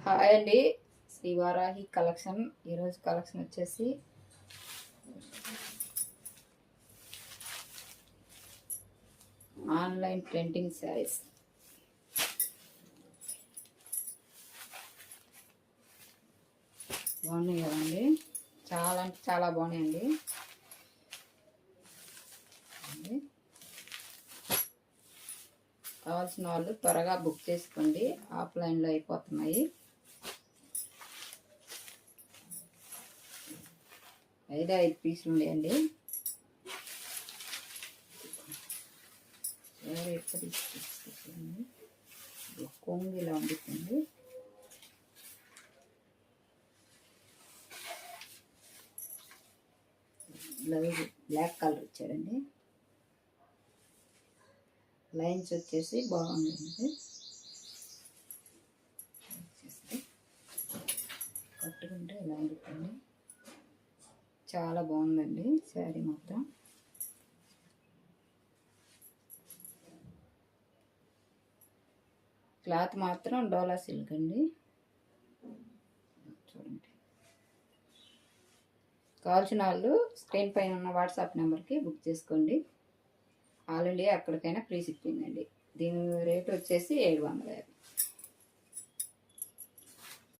Hi అండి, Shri Varahi collection. ఈరోజు collection వచ్చేసి ఆన్లైన్ ప్రింటింగ్ శారీస్. బాగున్నాయి కదండి, చాలా అంటే చాలా బాగున్నాయండి. కావాల్సిన వాళ్ళు త్వరగా బుక్ చేసుకోండి, ఆఫ్లైన్లో అయిపోతున్నాయి. 5 పీసులు ఉన్నాయండి. కొంగు ఇలా వండుతుంది. బ్లౌజ్ బ్లాక్ కలర్ ఇచ్చాడండి. లైన్స్ వచ్చేసి బాగుందండి. కట్టుకుంటే ఇలా ఉంటుంది, చాలా బాగుందండి శారీ మొత్తం. క్లాత్ మాత్రం డోలా సిల్క్ అండి. చూడండి, కావాల్సిన వాళ్ళు స్క్రీన్ పైన ఉన్న వాట్సాప్ నెంబర్కి బుక్ చేసుకోండి. ఆల్ ఇండియా ఎక్కడికైనా ఫ్రీ షిప్పింగ్ అండి. దీని రేట్ వచ్చేసి 750.